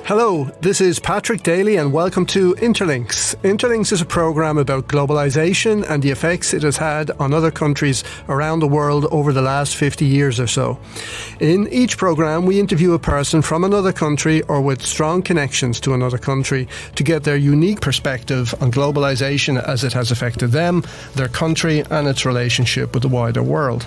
Hello, this is Patrick Daly and welcome to Interlinks. Interlinks is a programme about globalisation and the effects it has had on other countries around the world over the last 50 years or so. In each programme, we interview a person from another country or with strong connections to another country to get their unique perspective on globalisation as it has affected them, their country and its relationship with the wider world.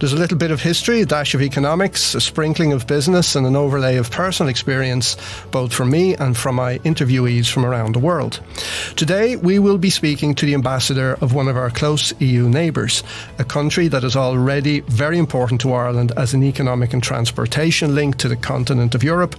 There's a little bit of history, a dash of economics, a sprinkling of business and an overlay of personal experience, both from me and from my interviewees from around the world. Today we will be speaking to the ambassador of one of our close EU neighbours, a country that is already very important to Ireland as an economic and transportation link to the continent of Europe,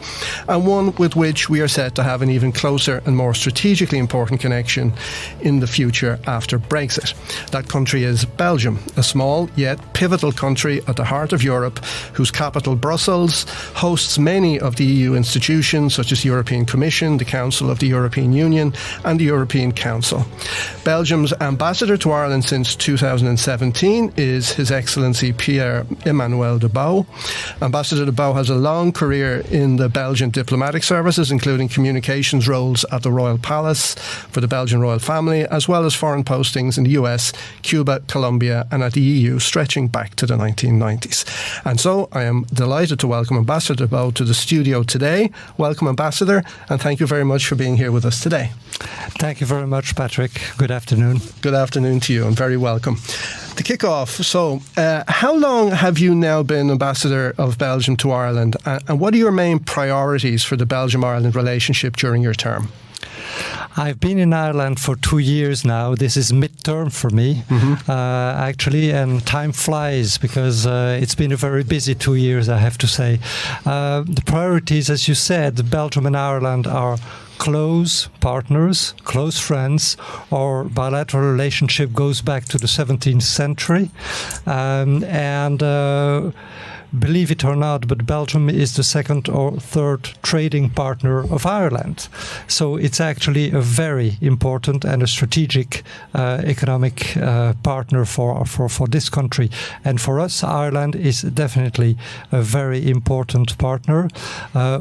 and one with which we are set to have an even closer and more strategically important connection in the future after Brexit. That country is Belgium, a small yet pivotal country at the heart of Europe, whose capital Brussels hosts many of the EU institutions such as the European Commission, the Council of the European Union and the European Council. Belgium's ambassador to Ireland since 2017 is His Excellency Pierre-Emmanuel De Bauw. Ambassador De Bauw has a long career in the Belgian diplomatic services, including communications roles at the Royal Palace for the Belgian royal family, as well as foreign postings in the US, Cuba, Colombia and at the EU, stretching back to the 1990s. And so I am delighted to welcome Ambassador De Bauw to the studio today. Welcome, Ambassador, and thank you very much for being here with us today. Thank you very much, Patrick. Good afternoon. Good afternoon to you and very welcome. To kick off, so how long have you now been Ambassador of Belgium to Ireland, and what are your main priorities for the Belgium-Ireland relationship during your term? I've been in Ireland for 2 years now. This is midterm for me, actually, and time flies because it's been a very busy 2 years, I have to say. The priorities, as you said, Belgium and Ireland are close partners, close friends. Our bilateral relationship goes back to the 17th century. Believe it or not, but Belgium is the second or third trading partner of Ireland. So it's actually a very important and a strategic economic partner for this country. And for us, Ireland is definitely a very important partner.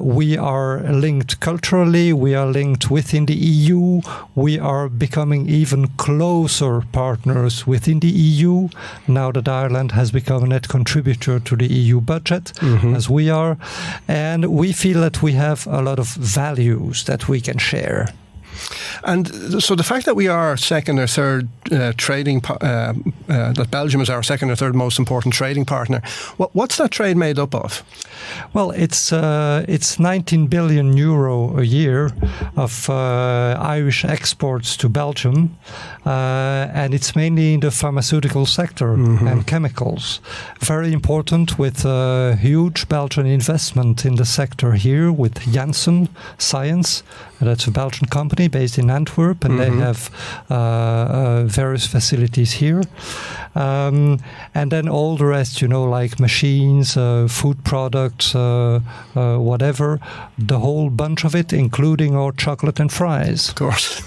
We are linked culturally, we are linked within the EU, we are becoming even closer partners within the EU, now that Ireland has become a net contributor to the EU budget, as we are, and we feel that we have a lot of values that we can share. And so the fact that we are second or third that Belgium is our second or third most important trading partner, what's that trade made up of? Well, it's 19 billion euro a year of Irish exports to Belgium, and it's mainly in the pharmaceutical sector and chemicals. Very important, with huge Belgian investment in the sector here with Janssen Science. That's a Belgian company based in Antwerp, and they have various facilities here. And then all the rest, like machines, food products, whatever, the whole bunch of it, including our chocolate and fries. Of course.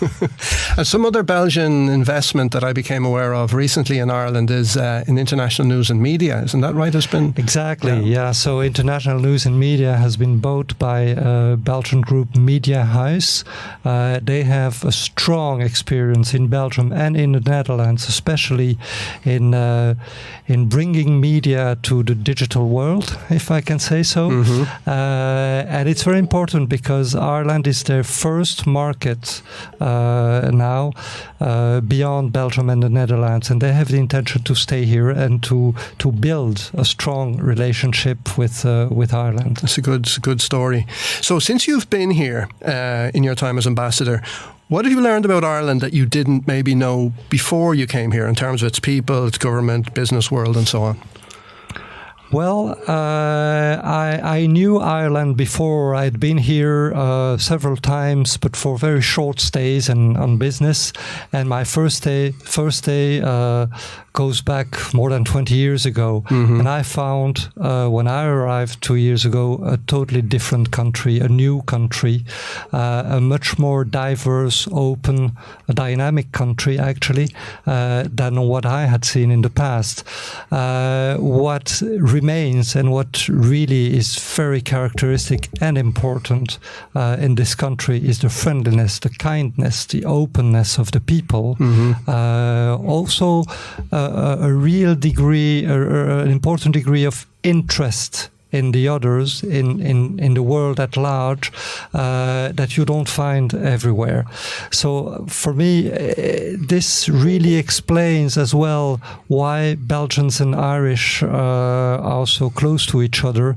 And some other Belgian investment that I became aware of recently in Ireland is in international news and media. Isn't that right? Exactly, yeah. So international news and media has been bought by Belgian group Media House. They have a strong experience in Belgium and in the Netherlands, especially in bringing media to the digital world, if I can say so. And it's very important because Ireland is their first market now beyond Belgium and the Netherlands, and they have the intention to stay here and to build a strong relationship with Ireland. That's a good story. So since you've been here in your time as ambassador, what have you learned about Ireland that you didn't maybe know before you came here in terms of its people, its government, business world and so on? Well, I knew Ireland before. I'd been here several times, but for very short stays and on business. And my first day goes back more than 20 years ago. And I found, when I arrived 2 years ago, a totally different country, a new country, a much more diverse, open, dynamic country, actually, than what I had seen in the past. What remains and what really is very characteristic and important in this country is the friendliness, the kindness, the openness of the people. Also, a real degree, an important degree of interest in the others, in the world at large, that you don't find everywhere. So for me, this really explains as well why Belgians and Irish are so close to each other.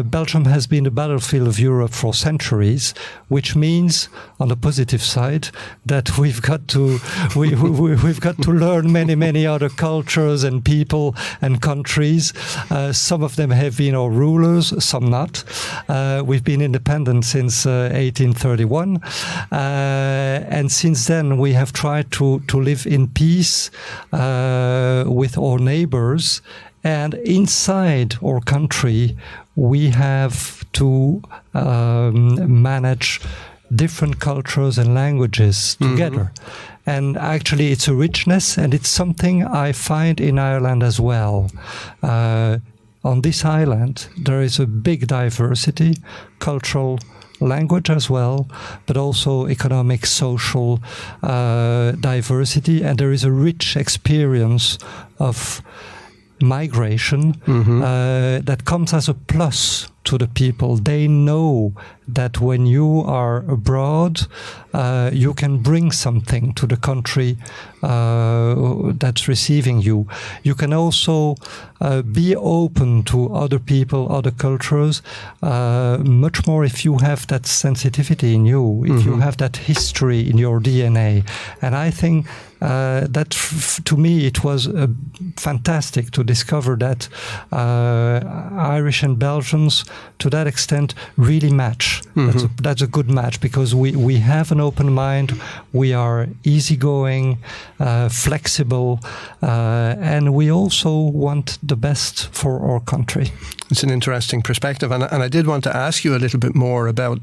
Belgium has been the battlefield of Europe for centuries, which means, on the positive side, that we've got to we've got to learn many other cultures and people and countries. Some of them have been our rulers, some not. We've been independent since 1831, and since then we have tried to live in peace with our neighbors. And inside our country, we have to manage different cultures and languages together. And actually, it's a richness, and it's something I find in Ireland as well. On this island, there is a big diversity, cultural, language as well, but also economic, social diversity, and there is a rich experience of migration that comes as a plus to the people. They know that when you are abroad, you can bring something to the country that's receiving you. You can also be open to other people, other cultures, much more if you have that sensitivity in you, if you have that history in your DNA. And I think that to me it was fantastic to discover that Irish and Belgians to that extent really match. That's a good match because we have an open mind, we are easygoing, flexible, and we also want the best for our country. It's an interesting perspective, and I did want to ask you a little bit more about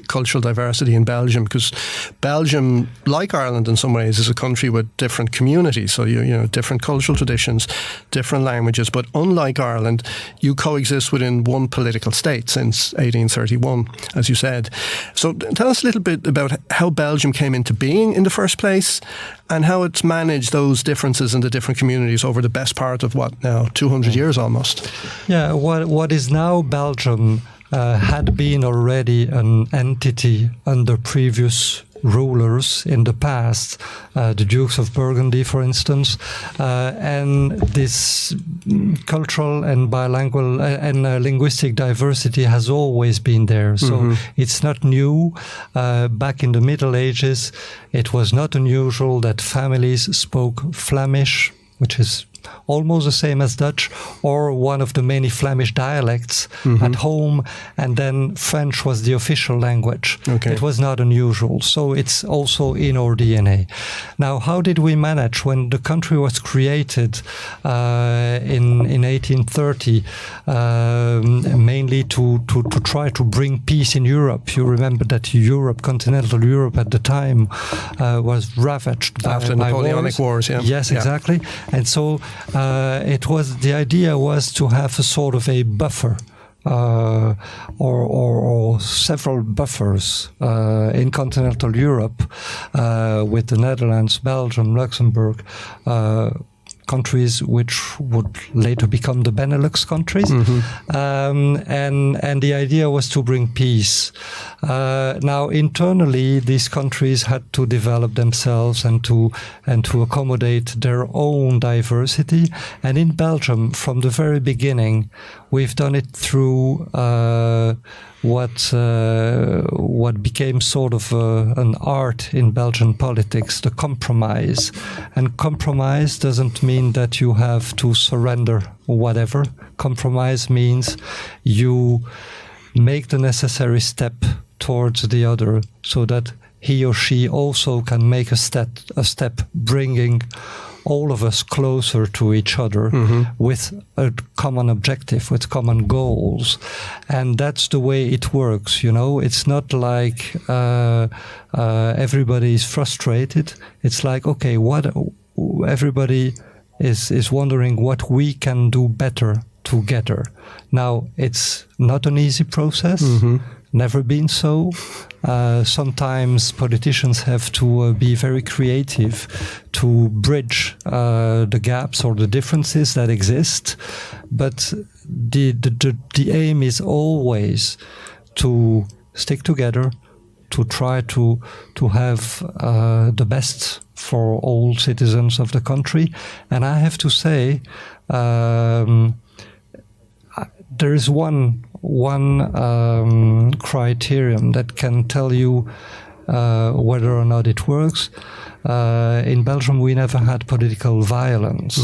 cultural diversity in Belgium, because Belgium, like Ireland in some ways, is a country with different communities, so you know different cultural traditions, different languages, but unlike Ireland, you coexist within one political state since 1831, as you said. So tell us a little bit about how Belgium came into being in the first place, and how it's managed those differences in the different communities over the best part of, 200 years almost? Yeah, what is now Belgium had been already an entity under previous rulers in the past, the Dukes of Burgundy, for instance, and this cultural and bilingual and linguistic diversity has always been there. So it's not new. Back in the Middle Ages, it was not unusual that families spoke Flemish, which is almost the same as Dutch, or one of the many Flemish dialects at home, and then French was the official language. Okay. It was not unusual. So it's also in our DNA. Now, how did we manage when the country was created in 1830, mainly to try to bring peace in Europe? You remember that Europe, continental Europe at the time, was ravaged after Napoleonic Wars. Yeah. Yes, exactly. And so the idea was to have a sort of a buffer or several buffers in continental Europe with the Netherlands, Belgium, Luxembourg, countries which would later become the Benelux countries, and the idea was to bring peace. Now, internally, these countries had to develop themselves and to accommodate their own diversity. And in Belgium, from the very beginning, we've done it through what became sort of an art in Belgian politics, the compromise. And compromise doesn't mean that you have to surrender whatever. Compromise means you make the necessary step towards the other so that he or she also can make a step bringing all of us closer to each other with a common objective, with common goals. And that's the way it works, you know. It's not like everybody is frustrated. It's like, okay, everybody is wondering what we can do better to together. Now, it's not an easy process. Never been so. Sometimes politicians have to be very creative to bridge the gaps or the differences that exist. But the aim is always to stick together, to try to have the best for all citizens of the country. And I have to say, there is one criterion that can tell you whether or not it works. In Belgium, we never had political violence.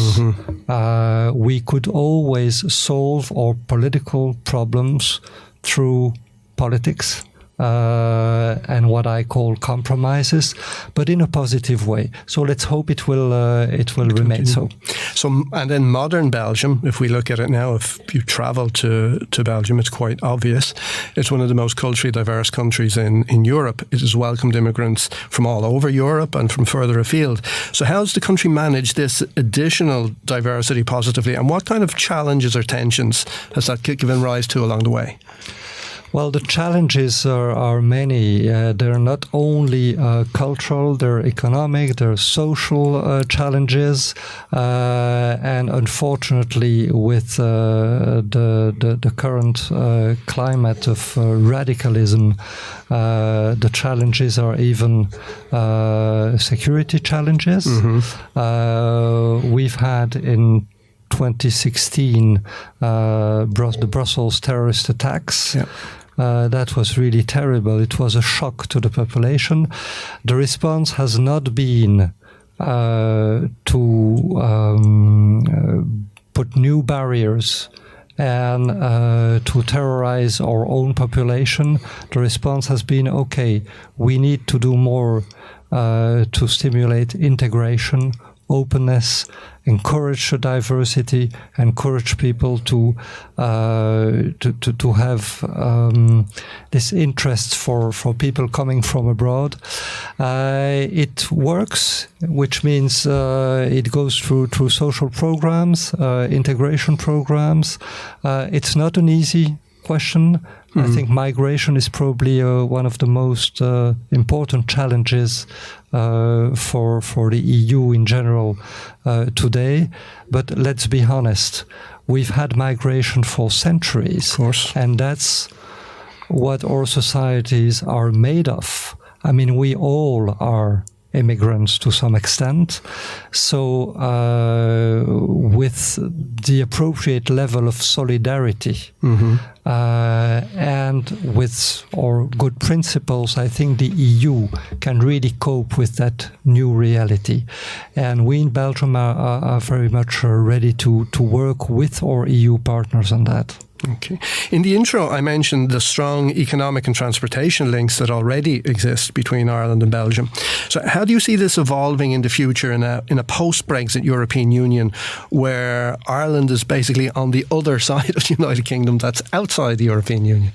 We could always solve our political problems through politics. And what I call compromises, but in a positive way. So let's hope it will remain so. So, and in modern Belgium, if we look at it now, if you travel to Belgium, it's quite obvious. It's one of the most culturally diverse countries in Europe. It has welcomed immigrants from all over Europe and from further afield. So how's the country managed this additional diversity positively, and what kind of challenges or tensions has that given rise to along the way? Well, the challenges are many. They're not only cultural, they're economic, they're social challenges. And unfortunately, with the current climate of radicalism, the challenges are even security challenges. We've had in 2016 the Brussels terrorist attacks. That was really terrible. It was a shock to the population. The response has not been to put new barriers and to terrorize our own population. The response has been, okay, we need to do more to stimulate integration, openness, encourage diversity, encourage people to have this interest for people coming from abroad. It works, which means it goes through social programs, integration programs. It's not an easy question. I think migration is probably one of the most important challenges for the EU in general today. But let's be honest, we've had migration for centuries. Of course. And that's what our societies are made of. I mean, we all are immigrants to some extent. So with the appropriate level of solidarity and with our good principles, I think the EU can really cope with that new reality. And we in Belgium are very much ready to work with our EU partners on that. Okay. In the intro, I mentioned the strong economic and transportation links that already exist between Ireland and Belgium. So how do you see this evolving in the future in a post-Brexit European Union where Ireland is basically on the other side of the United Kingdom that's outside the European Union?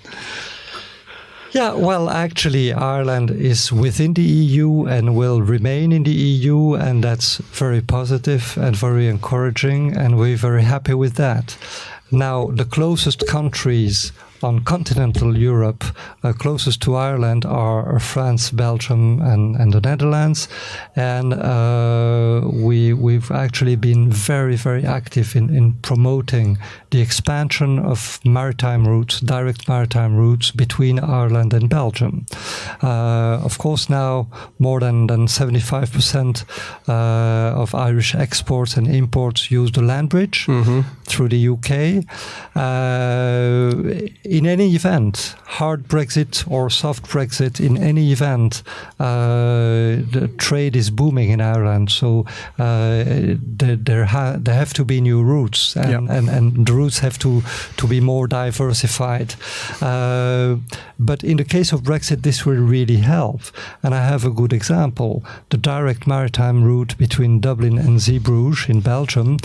Yeah, well, actually, Ireland is within the EU and will remain in the EU, and that's very positive and very encouraging, and we're very happy with that. Now, the closest countries on continental Europe, closest to Ireland, are France, Belgium, and the Netherlands. And we've actually been very, very active in promoting the expansion of maritime routes, direct maritime routes between Ireland and Belgium. Of course, now more than 75% of Irish exports and imports use the land bridge through the UK. In any event, hard Brexit or soft Brexit, in any event, the trade is booming in Ireland. So there have to be new routes, and the routes have to be more diversified. But in the case of Brexit, this will really help. And I have a good example. The direct maritime route between Dublin and Zeebrugge in Belgium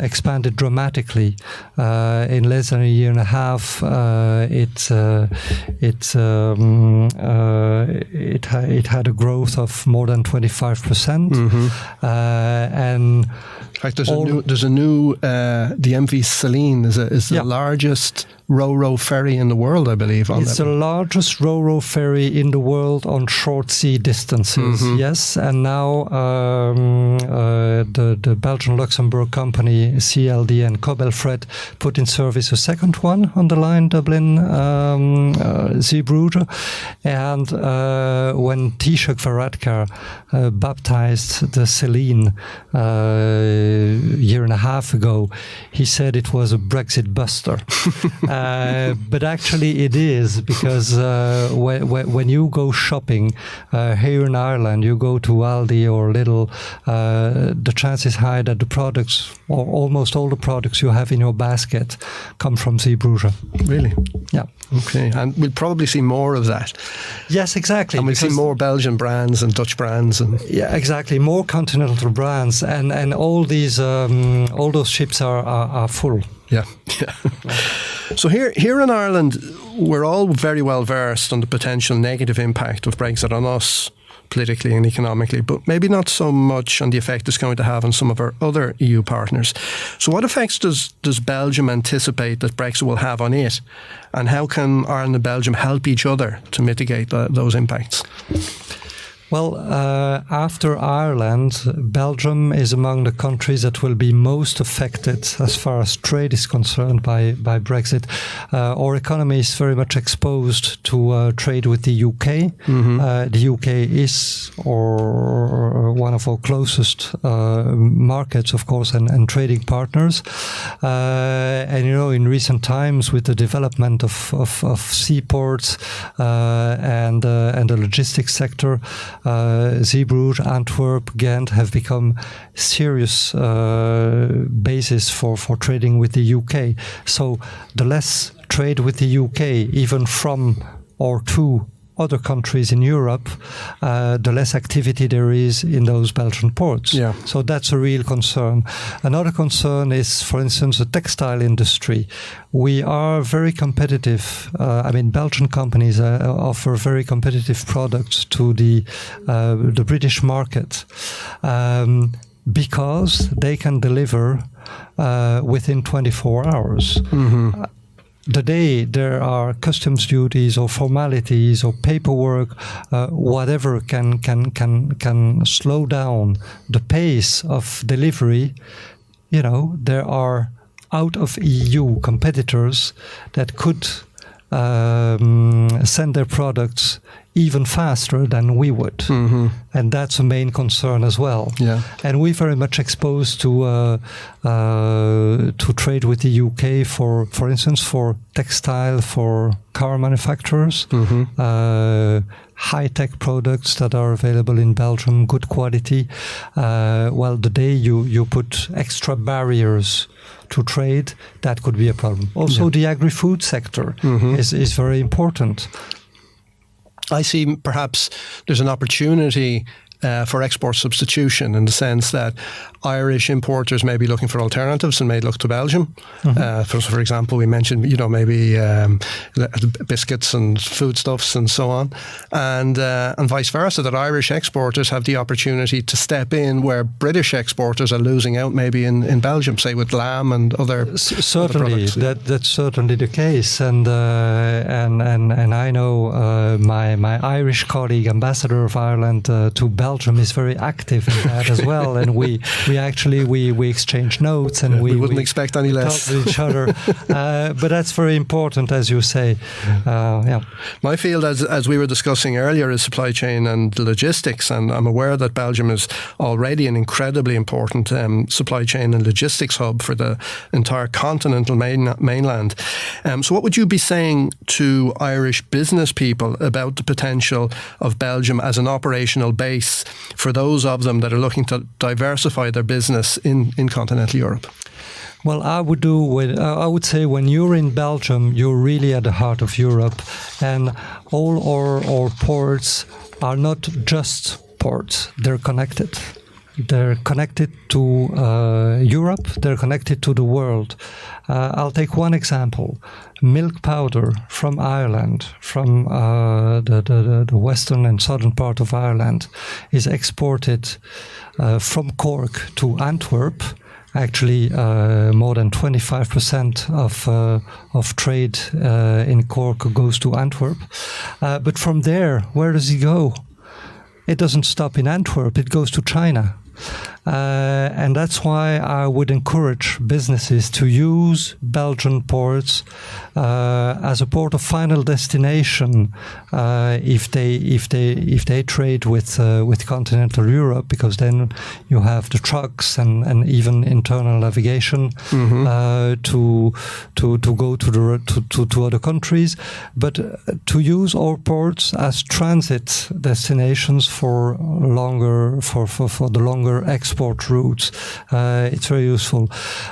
expanded dramatically. In less than a year and a half, it had a growth of more than 25%, and fact, there's a new the MV Celine is the largest ro-ro ferry in the world, I believe. It's the largest ro-ro ferry in the world on short sea distances. Yes, and now the Belgian-Luxembourg company CLD and Cobelfret put in service a second one on the line Dublin Zeebrugge, and when Taoiseach Varadkar baptized the Celine a year and a half ago, he said it was a Brexit buster. But actually it is, because when you go shopping here in Ireland, you go to Aldi or Lidl, the chance is high that the products, or almost all the products you have in your basket, come from Zeebrugge. Really? Yeah. Okay, and we'll probably see more of that. Yes, exactly. And we'll see more Belgian brands and Dutch brands. Yeah, exactly. More continental brands, and all these, all those ships are full. Yeah. So here in Ireland, we're all very well versed on the potential negative impact of Brexit on us, politically and economically, but maybe not so much on the effect it's going to have on some of our other EU partners. So what effects does Belgium anticipate that Brexit will have on it? And how can Ireland and Belgium help each other to mitigate those impacts? Well, after Ireland, Belgium is among the countries that will be most affected as far as trade is concerned by Brexit. Our economy is very much exposed to trade with the UK. The UK is one of our closest markets, of course, and trading partners. And, in recent times, with the development of seaports and the logistics sector, Zeebrugge, Antwerp, Ghent have become serious basis for trading with the UK. So the less trade with the UK, even from or to other countries in Europe, the less activity there is in those Belgian ports. Yeah. So that's a real concern. Another concern is, for instance, the textile industry. We are very competitive. Belgian companies offer very competitive products to the British market because they can deliver within 24 hours. The day there are customs duties or formalities or paperwork, whatever can slow down the pace of delivery, there are out of EU competitors that could send their products even faster than we would. And that's a main concern as well. Yeah. And we're very much exposed to trade with the UK for instance, for textile, for car manufacturers, high-tech products that are available in Belgium, good quality. The day you put extra barriers to trade, that could be a problem. Also, the agri-food sector is very important. I see perhaps there's an opportunity for export substitution, in the sense that Irish importers may be looking for alternatives and may look to Belgium. For example, we mentioned, maybe biscuits and foodstuffs and so on, and vice versa, that Irish exporters have the opportunity to step in where British exporters are losing out, maybe in Belgium, say with lamb and other certainly other that's certainly the case, and I know my Irish colleague, ambassador of Ireland to Belgium, is very active in that as well, and we exchange notes, and we wouldn't expect any less talk to each other. But that's very important, as you say. My field, as we were discussing earlier, is supply chain and logistics, and I'm aware that Belgium is already an incredibly important supply chain and logistics hub for the entire continental mainland. So what would you be saying to Irish business people about the potential of Belgium as an operational base for those of them that are looking to diversify their business in continental Europe? Well, I would say when you're in Belgium, you're really at the heart of Europe, and all our ports are not just ports, they're connected. They're connected to Europe, they're connected to the world. I'll take one example. Milk powder from Ireland, from the western and southern part of Ireland, is exported from Cork to Antwerp, Actually, more than 25% of trade in Cork goes to Antwerp. But from there, where does it go? It doesn't stop in Antwerp, it goes to China. And that's why I would encourage businesses to use Belgian ports as a port of final destination if they trade with continental Europe, because then you have the trucks and even internal navigation to go to other countries, but to use our ports as transit destinations for the longer export routes. It's very useful.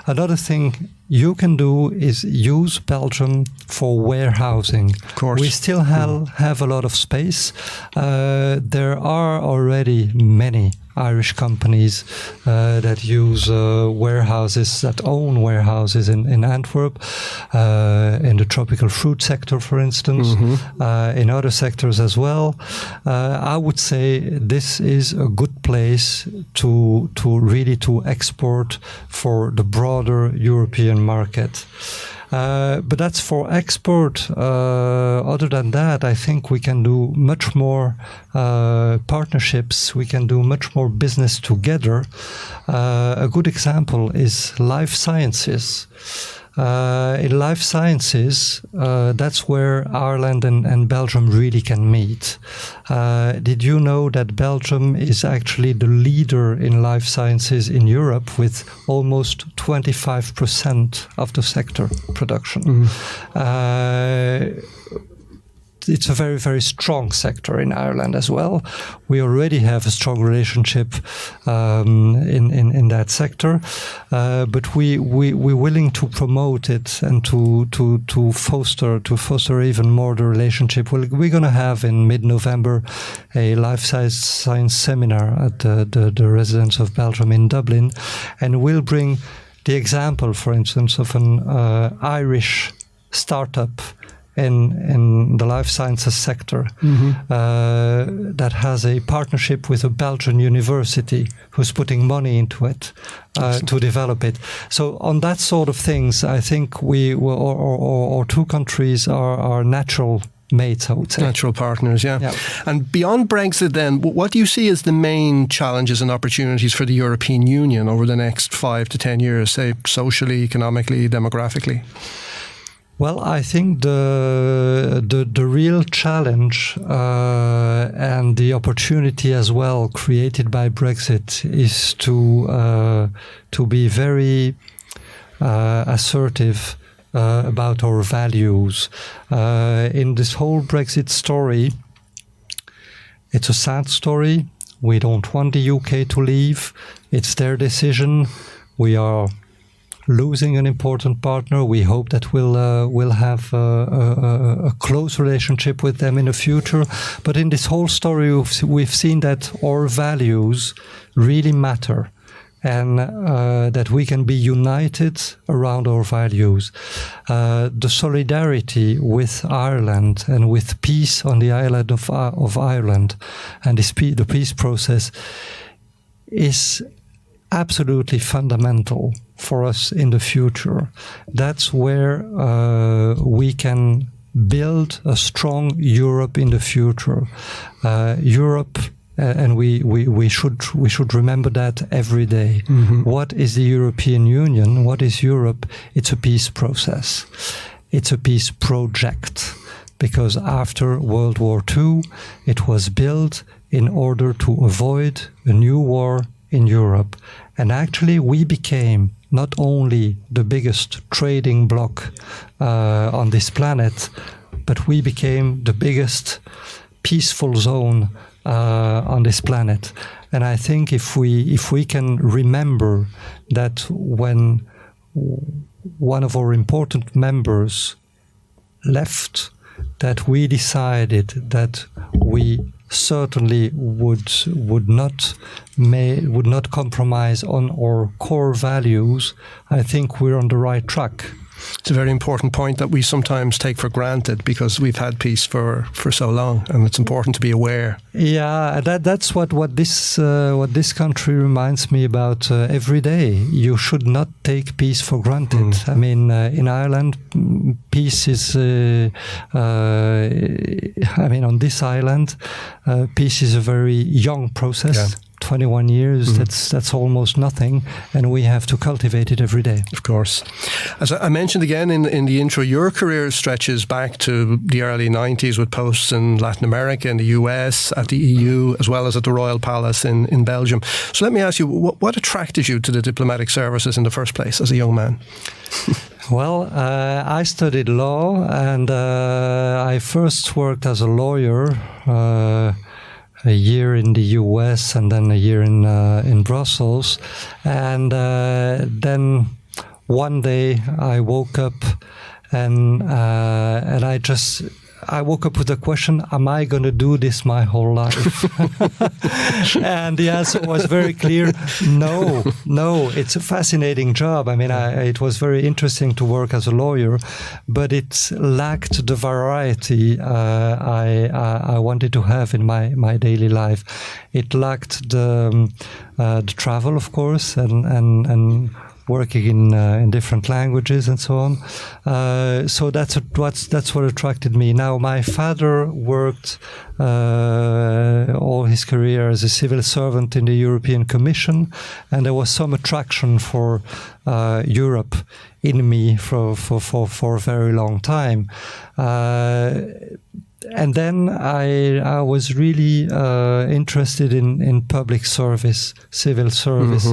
Another thing you can do is use Belgium for warehousing. Of course. We still have a lot of space. There are already many Irish companies that use warehouses, that own warehouses in Antwerp, in the tropical fruit sector, for instance, in other sectors as well. I would say this is a good place to really export for the broader European market. But that's for export. Other than that, I think we can do much more partnerships. We can do much more business together. A good example is life sciences. In life sciences, that's where Ireland and Belgium really can meet. Did you know that Belgium is actually the leader in life sciences in Europe, with almost 25% of the sector production? It's a very, very strong sector in Ireland as well. We already have a strong relationship in that sector, but we're willing to promote it and to foster even more the relationship. We're going to have in mid-November a life science seminar at the residence of Belgium in Dublin, and we'll bring the example, for instance, of an Irish startup in the life sciences sector that has a partnership with a Belgian university who's putting money into it to develop it. So on that sort of things, I think our two countries are natural mates, I would say. Natural partners, yeah. And beyond Brexit then, what do you see as the main challenges and opportunities for the European Union over the next 5 to 10 years, say socially, economically, demographically? Well, I think the real challenge and the opportunity as well created by Brexit is to be very assertive about our values. In this whole Brexit story, it's a sad story. We don't want the UK to leave. It's their decision. We are losing an important partner. We hope that we'll have a close relationship with them in the future. But in this whole story, we've seen that our values really matter, and that we can be united around our values. The solidarity with Ireland and with peace on the island of Ireland and the peace process is absolutely fundamental for us in the future. That's where we can build a strong Europe in the future. Europe, and we should remember that every day. What is the European Union? What is Europe? It's a peace process. It's a peace project. Because after World War II, it was built in order to avoid a new war in Europe. And actually we became not only the biggest trading bloc on this planet, but we became the biggest peaceful zone on this planet. And I think if we can remember that when one of our important members left, that we decided that we certainly would not compromise on our core values, I think we're on the right track. It's a very important point that we sometimes take for granted because we've had peace for so long, and it's important to be aware. Yeah, that's what this country reminds me about every day. You should not take peace for granted. I mean, in Ireland, peace is. On this island, peace is a very young process. Yeah. 21 years, that's almost nothing, and we have to cultivate it every day. Of course. As I mentioned again in the intro, your career stretches back to the early 90s with posts in Latin America, in the US, at the EU, as well as at the Royal Palace in Belgium. So let me ask you, what attracted you to the diplomatic services in the first place as a young man? Well, I studied law, and I first worked as a lawyer, a year in the US and then a year in Brussels, and then one day I woke up and I woke up with the question, am I going to do this my whole life? And the answer was very clear, no, it's a fascinating job. I mean, it was very interesting to work as a lawyer, but it lacked the variety I wanted to have in my daily life. It lacked the travel, of course, and working in different languages and so on. So that's what attracted me. Now, my father worked all his career as a civil servant in the European Commission, and there was some attraction for Europe in me for a very long time. And then I was really interested in public service, civil service.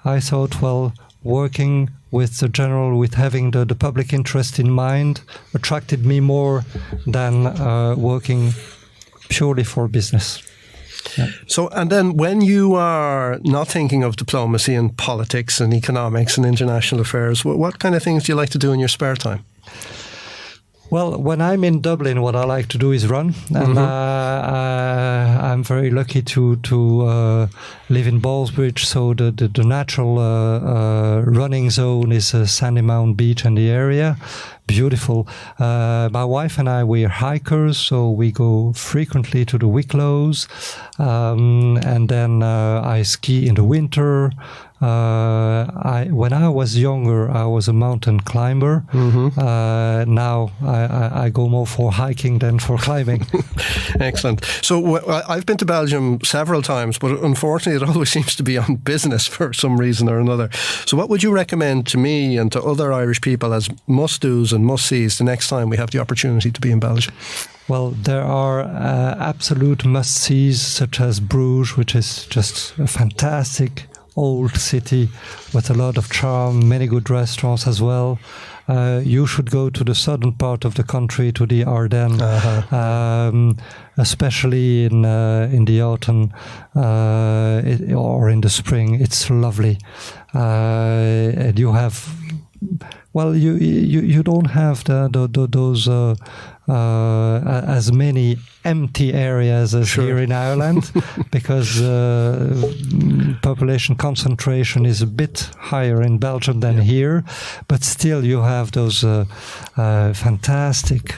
I thought, well, working with the general, with having the public interest in mind, attracted me more than working purely for business. Yeah. So, and then when you are not thinking of diplomacy and politics and economics and international affairs, what kind of things do you like to do in your spare time? Well, when I'm in Dublin, what I like to do is run, and I'm very lucky to live in Ballsbridge, so the natural running zone is Sandymount Beach and the area. Beautiful. My wife and I, we're hikers, so we go frequently to the Wicklow's, and then I ski in the winter. When I was younger, I was a mountain climber. Now I go more for hiking than for climbing. Excellent. So I've been to Belgium several times, but unfortunately it always seems to be on business for some reason or another. So what would you recommend to me and to other Irish people as must-dos and must-sees the next time we have the opportunity to be in Belgium? Well, there are absolute must-sees, such as Bruges, which is just a fantastic old city with a lot of charm, many good restaurants as well. You should go to the southern part of the country, to the Ardennes, especially in the autumn or in the spring. It's lovely. And you have, well, you don't have those as many empty areas as here in Ireland, because population concentration is a bit higher in Belgium than here, but still you have those fantastic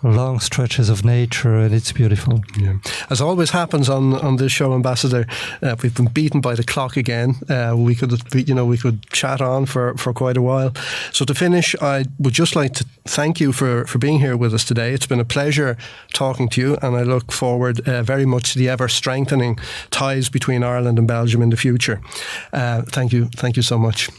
long stretches of nature, and it's beautiful. Yeah. As always happens on this show, Ambassador, we've been beaten by the clock again. We could chat on for quite a while. So to finish, I would just like to thank you for being here with us today. It's been a pleasure talking to you, and I look forward very much to the ever strengthening ties between Ireland and Belgium in the future. Thank you so much.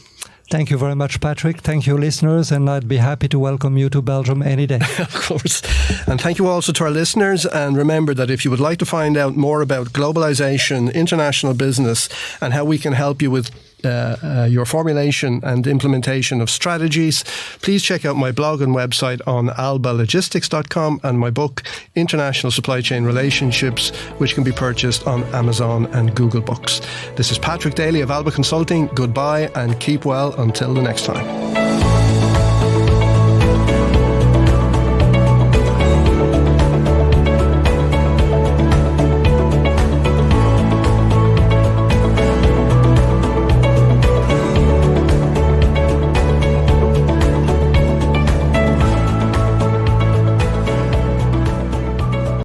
Thank you very much, Patrick. Thank you, listeners, and I'd be happy to welcome you to Belgium any day. Of course. And thank you also to our listeners. And remember that if you would like to find out more about globalization, international business, and how we can help you with your formulation and implementation of strategies, please check out my blog and website on albalogistics.com and my book, International Supply Chain Relationships, which can be purchased on Amazon and Google Books. This is Patrick Daly of Alba Consulting. Goodbye and keep well until the next time.